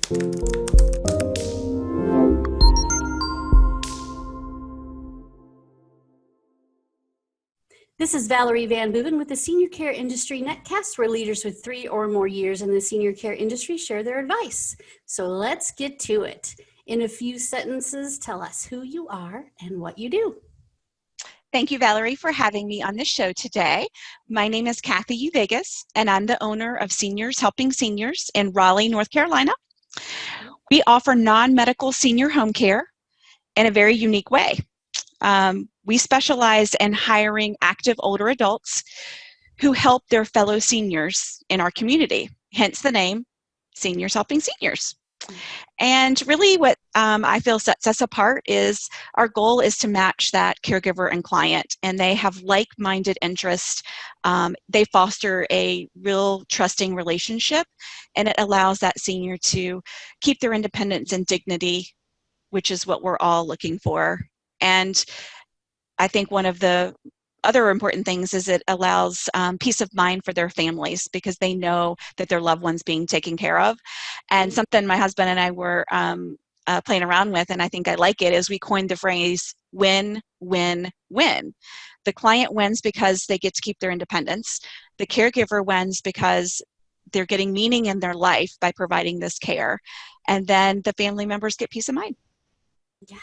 This is Valerie Van Boeven with the Senior Care Industry Netcast, where leaders with 3 or more years in the senior care industry share their advice. So let's get to it. In a few sentences, tell us who you are and what you do. Thank you, Valerie, for having me on the show today. My name is Kathy Uveges, and I'm the owner of Seniors Helping Seniors in Raleigh, North Carolina. We offer non-medical senior home care in a very unique way. We specialize in hiring active older adults who help their fellow seniors in our community, hence the name Seniors Helping Seniors. And really what I feel sets us apart is our goal is to match that caregiver and client, and they have like-minded interests. They foster a real trusting relationship, and it allows that senior to keep their independence and dignity, which is what we're all looking for. And I think one of the other important things is it allows peace of mind for their families because they know that their loved one's being taken care of. And something my husband and I were playing around with, and I think I like it, is we coined the phrase win, win, win. The client wins because they get to keep their independence. The caregiver wins because they're getting meaning in their life by providing this care. And then the family members get peace of mind. Yeah,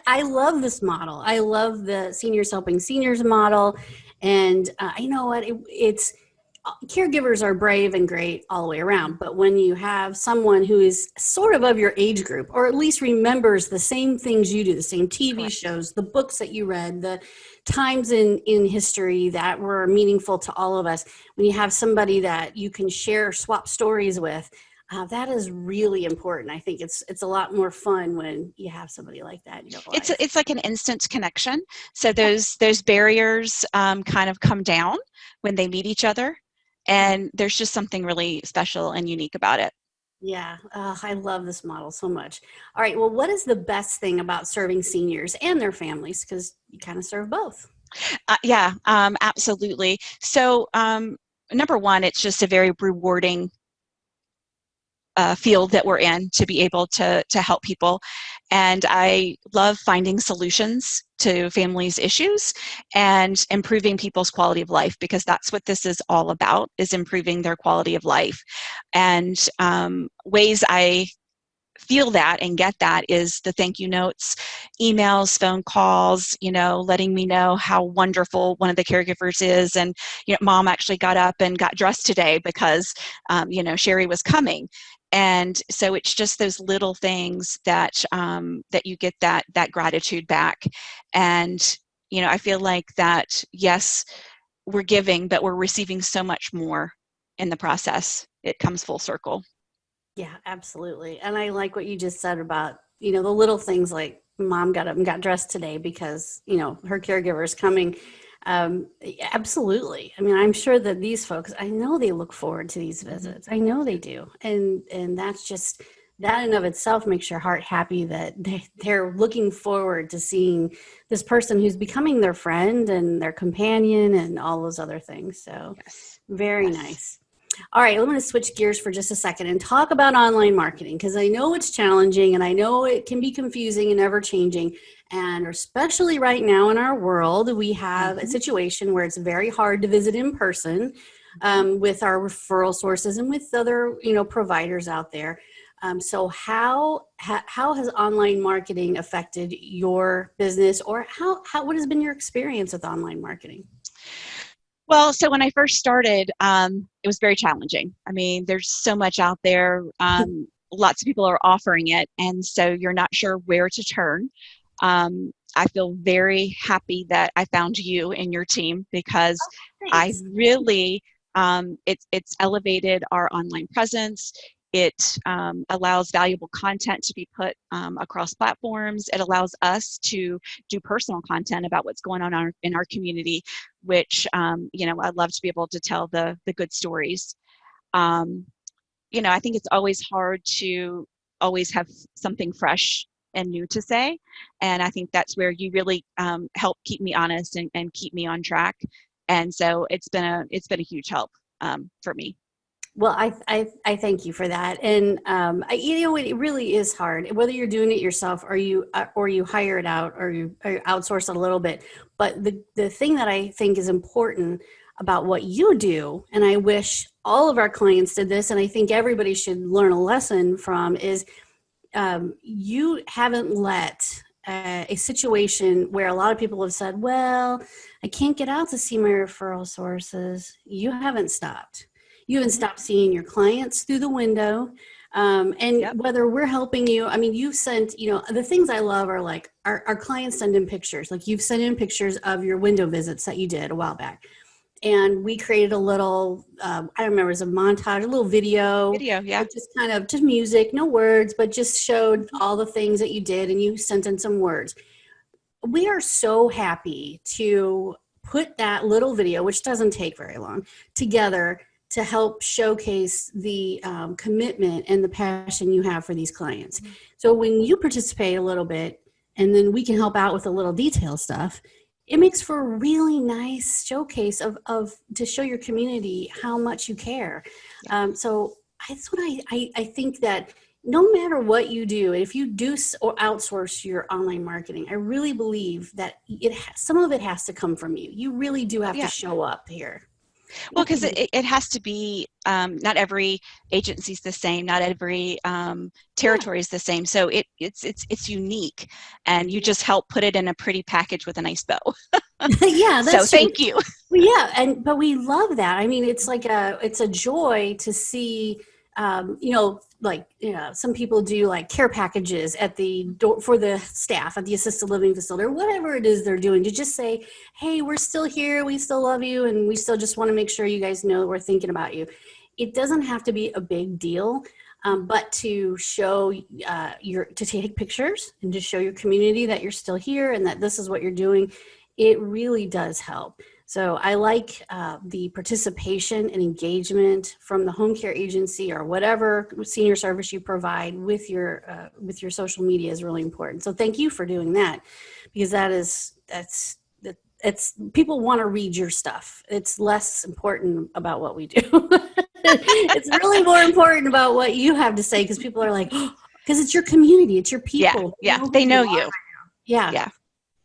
I love this model. I love the Seniors Helping Seniors model. And you know what? It's caregivers are brave and great all the way around. But when you have someone who is sort of your age group, or at least remembers the same things you do, the same TV Correct. shows, the books that you read, the times in history that were meaningful to all of us, when you have somebody that you can swap stories with, that is really important. I think it's a lot more fun when you have somebody like that in your life. It's like an instant connection. So those barriers kind of come down when they meet each other, and there's just something really special and unique about it. Yeah, I love this model so much. All right, well, what is the best thing about serving seniors and their families? Because you kind of serve both. Yeah, absolutely. So number one, it's just a very rewarding field that we're in to be able to help people. And I love finding solutions to families' issues and improving people's quality of life, because that's what this is all about, is improving their quality of life. And ways I feel that and get that is the thank you notes, emails, phone calls, letting me know how wonderful one of the caregivers is. And, mom actually got up and got dressed today because, Sherry was coming. And so it's just those little things that that you get that gratitude back. And, I feel like that, yes, we're giving, but we're receiving so much more in the process. It comes full circle. Yeah, absolutely. And I like what you just said about, the little things like mom got up and got dressed today because, her caregiver is coming. Absolutely. I mean, I'm sure that these folks, I know they look forward to these visits. I know they do. And that's just, that in of itself makes your heart happy that they're looking forward to seeing this person who's becoming their friend and their companion and all those other things. So Yes. Very nice. All right, I'm going to switch gears for just a second and talk about online marketing, because I know it's challenging and I know it can be confusing and ever changing. And especially right now in our world, we have a situation where it's very hard to visit in person with our referral sources and with other, providers out there. So how has online marketing affected your business, or what has been your experience with online marketing? Well, so when I first started, it was very challenging. I mean, there's so much out there. Lots of people are offering it, and so you're not sure where to turn. I feel very happy that I found you and your team, because I really, it's elevated our online presence. It allows valuable content to be put across platforms. It allows us to do personal content about what's going on in our community, which, I'd love to be able to tell the good stories. I think it's always hard to always have something fresh and new to say. And I think that's where you really help keep me honest and keep me on track. And so it's been a huge help for me. Well, I thank you for that, and it really is hard. Whether you're doing it yourself or you hire it out or you outsource it a little bit. But the thing that I think is important about what you do, and I wish all of our clients did this, and I think everybody should learn a lesson from, is you haven't let a situation where a lot of people have said, well, I can't get out to see my referral sources. You haven't stopped. You haven't Mhm. stopped seeing your clients through the window. And Yep. whether we're helping you, I mean, you've sent, the things I love are like our clients send in pictures. Like you've sent in pictures of your window visits that you did a while back, and we created a little I don't remember, it was a montage, a little video Video, yeah. with just kind of just music, no words, but just showed Mhm. all the things that you did, and you sent in some words. We are so happy to put that little video, which doesn't take very long, together to help showcase the commitment and the passion you have for these clients. Mhm. So when you participate a little bit, and then we can help out with a little detail stuff, it makes for a really nice showcase of to show your community how much you care. Yeah. So that's what I think, that no matter what you do, if you do or outsource your online marketing, I really believe that some of it has to come from you. You really do have to Yeah. show up here. You Well, have to because be. it has to be, not every agency is the same, not every Yeah. territory is the same. So it's unique, and you just help put it in a pretty package with a nice bow. Yeah, So that's true. thank you. Well, yeah, but we love that. I mean, it's a joy to see. Like some people do like care packages at the door for the staff at the assisted living facility or whatever it is they're doing, to just say, "Hey, we're still here. We still love you, and we still just want to make sure you guys know we're thinking about you." It doesn't have to be a big deal, but to show to take pictures and to show your community that you're still here and that this is what you're doing. It really does help. So I like the participation and engagement from the home care agency or whatever senior service you provide with your social media is really important. So thank you for doing that, because it's people want to read your stuff. It's less important about what we do. It's really more important about what you have to say, because people are like, because it's your community, it's your Yeah, people. They yeah, know who they you know are. you. Yeah. Yeah.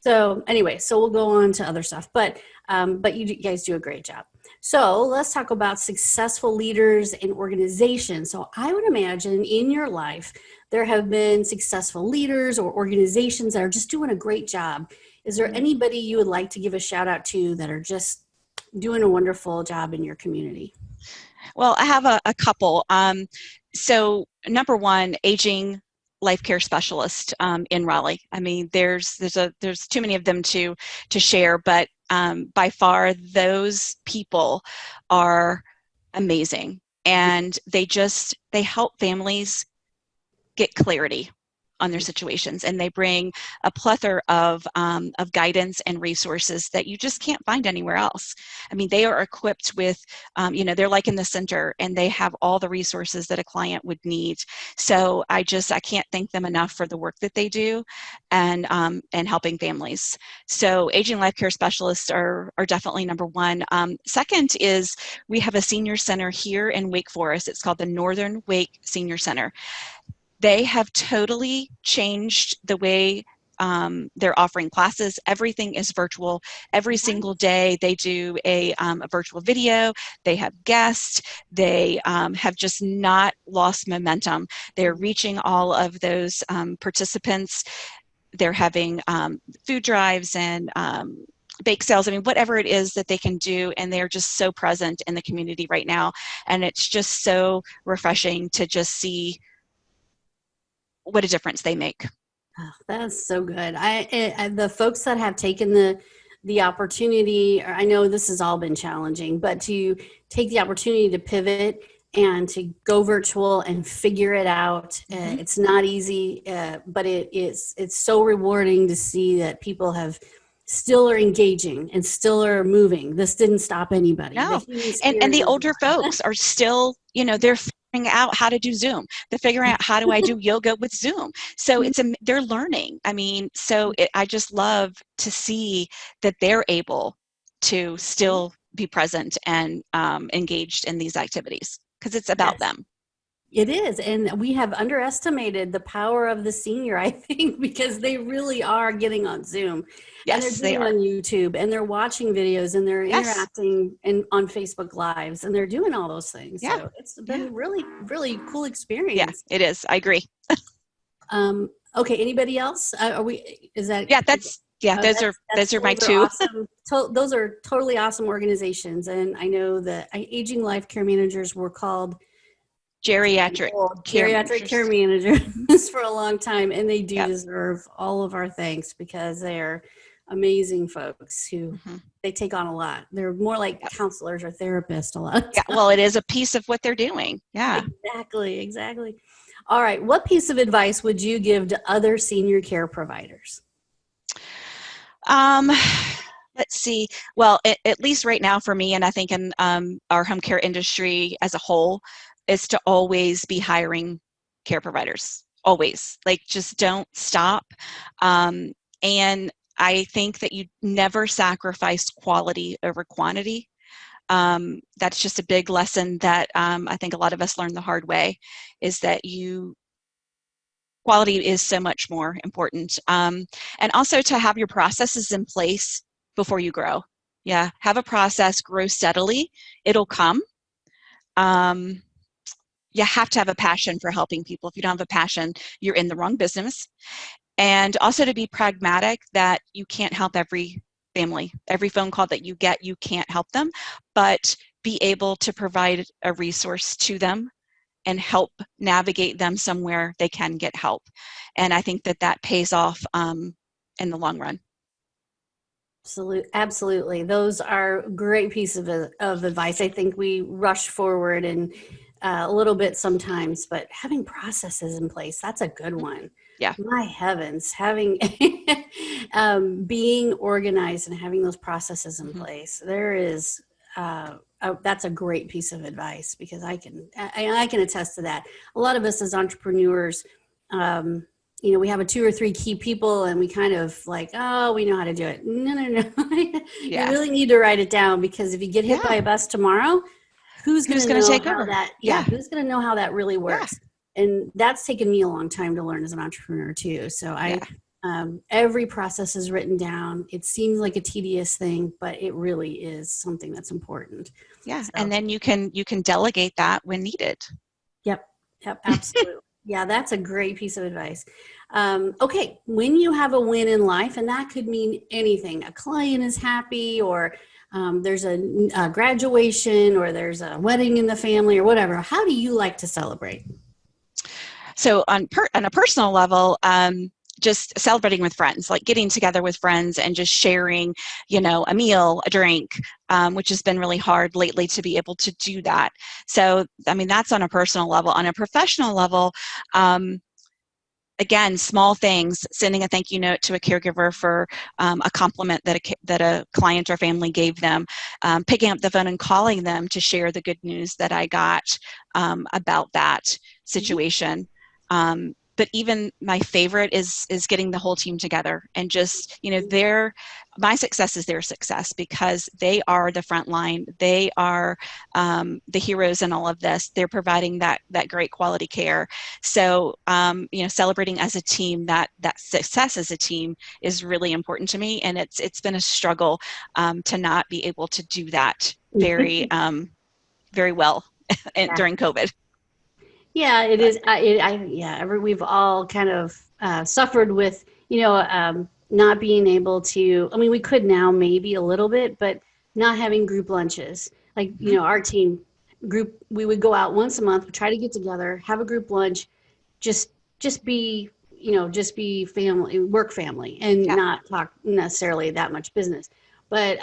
So anyway, so we'll go on to other stuff, but you guys do a great job. So let's talk about successful leaders and organizations. So I would imagine in your life there have been successful leaders or organizations that are just doing a great job. Is there Mhm. anybody you would like to give a shout out to that are just doing a wonderful job in your community? Well, I have a couple. So number one, aging life care specialist in Raleigh. I mean, there's too many of them to share, but by far those people are amazing, and they help families get clarity on their situations, and they bring a plethora of guidance and resources that you just can't find anywhere else. I mean, they are equipped with, they're like in the center, and they have all the resources that a client would need. So I can't thank them enough for the work that they do, and helping families. So aging life care specialists are definitely number one. Second is we have a senior center here in Wake Forest. It's called the Northern Wake Senior Center. They have totally changed the way they're offering classes. Everything is virtual. Every single day they do a virtual video. They have guests. They have just not lost momentum. They're reaching all of those participants. They're having food drives and bake sales. I mean, whatever it is that they can do, and they're just so present in the community right now. And it's just so refreshing to just see what a difference they make. Oh, that's so good. The folks that have taken the opportunity, or I know this has all been challenging, but to take the opportunity to pivot and to go virtual and figure it out, Mm-hmm. it's not easy, but it's so rewarding to see that people have still are engaging and still are moving. This didn't stop anybody. The No, human and spirit the is older alive. folks are still, they're figuring out how to do Zoom. They're figuring out how do I do yoga with Zoom. So they're learning. I mean, I just love to see that they're able to still be present and engaged in these activities. because it's about Yes. them. It is. And we have underestimated the power of the senior, I think, because they really are getting on Zoom and they're Yes, they getting are. on YouTube and they're watching videos and they're Yes. interacting on Facebook Lives and they're doing all those things. Yeah. So it's Yeah. been really, really cool Yeah, experience. it is. I agree. Okay. Anybody else? Are we, is that, Yeah, those are my those are two. awesome. Those are totally awesome organizations. And I know that Aging Life Care Managers were called Geriatric care geriatric care managers. managers for a long time, and they do Yep. deserve all of our thanks because they're amazing folks who Hmm. they take on a lot. They're more like Yep. counselors or therapists a lot of Yeah, well, it is a piece of what they're doing. Yeah. exactly. All right, what piece of advice would you give to other senior care providers? Um, let's see. Well, at least right now for me, and I think in our home care industry as a whole, is to always be hiring care providers. Always. Like, just don't stop. And I think that you never sacrifice quality over quantity. That's just a big lesson that I think a lot of us learn the hard way, is that quality is so much more important. And also to have your processes in place before you grow. Yeah, have a process, grow steadily. It'll come. Um, you have to have a passion for helping people. If you don't have a passion, you're in the wrong business. And also to be pragmatic, that you can't help every family. Every phone call that you get, you can't help them, but be able to provide a resource to them and help navigate them somewhere they can get help. And I think that pays off in the long run. Absolutely. Those are great pieces of advice. I think we rush forward and a little bit sometimes, but having processes in place, that's a good one. Yeah. My heavens, having being organized and having those processes in place, there is that's a great piece of advice because I can attest to that. A lot of us as entrepreneurs, we have a 2 or 3 key people and we kind of like, oh, we know how to do it. No. You Yeah. really need to write it down because if you get hit by a bus tomorrow, who's going Who's to going to know take how over? that, Yeah. who's going to know how that really Yeah. works? And that's taken me a long time to learn as an entrepreneur too. So every process is written down. It seems like a tedious thing, but it really is something that's important. Yeah. So, And then you can delegate that when needed. Yep, absolutely. Yeah, that's a great piece of advice. Okay, when you have a win in life, and that could mean anything, a client is happy, or there's a graduation, or there's a wedding in the family, or whatever. How do you like to celebrate? So on a personal level, just celebrating with friends, like getting together with friends and just sharing, a meal, a drink, which has been really hard lately to be able to do that. So, I mean, that's on a personal level. On a professional level, again, small things, sending a thank you note to a caregiver for a compliment that a client or family gave them, picking up the phone and calling them to share the good news that I got about that situation. But even my favorite is getting the whole team together and just, my success is their success because they are the front line. They are the heroes in all of this. They're providing that great quality care. So, celebrating as a team, that success as a team is really important to me. And it's been a struggle to not be able to do that very, very well during COVID. Yeah, it is. We've all kind of suffered with, not being able to. I mean, we could now maybe a little bit, but not having group lunches. Like, our team group, we would go out once a month, we try to get together, have a group lunch, just be, just be family, work family, and Yeah. not talk necessarily that much business. But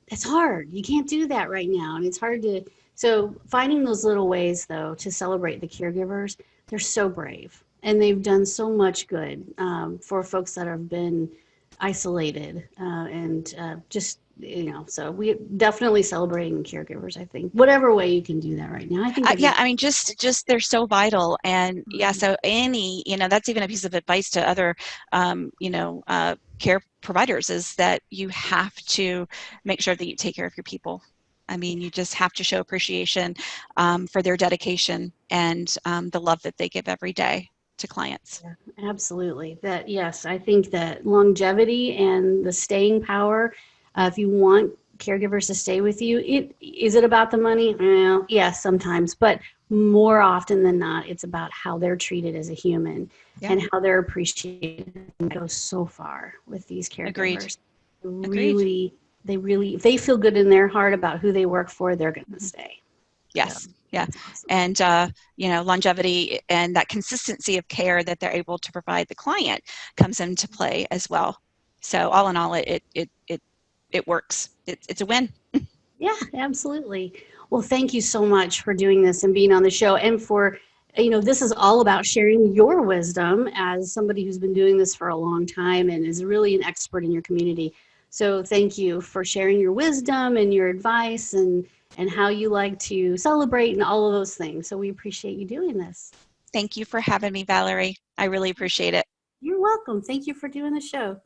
it's hard. You can't do that right now, and it's hard to. So finding those little ways, though, to celebrate the caregivers, they're so brave, and they've done so much good for folks that have been isolated, and just So we definitely celebrating caregivers. I think whatever way you can do that right now, I think. Yeah, I mean, just they're so vital, and yeah. So that's even a piece of advice to other, care providers is that you have to make sure that you take care of your people. I mean, you just have to show appreciation for their dedication and the love that they give every day to clients. Yeah, absolutely. That, yes, I think that longevity and the staying power, if you want caregivers to stay with you, is it about the money? Well, yes, sometimes, but more often than not, it's about how they're treated as a human Yeah. and how they're appreciated. It goes so far with these Agreed. caregivers. Agreed. Really, if they feel good in their heart about who they work for, they're going to stay. So Yes. Yeah. that's awesome. And, longevity and that consistency of care that they're able to provide the client comes into play as well. So all in all, it works. It's a win. Yeah, absolutely. Well, thank you so much for doing this and being on the show, and for, this is all about sharing your wisdom as somebody who's been doing this for a long time and is really an expert in your community. So thank you for sharing your wisdom and your advice and how you like to celebrate and all of those things. So we appreciate you doing this. Thank you for having me, Valerie. I really appreciate it. You're welcome. Thank you for doing the show.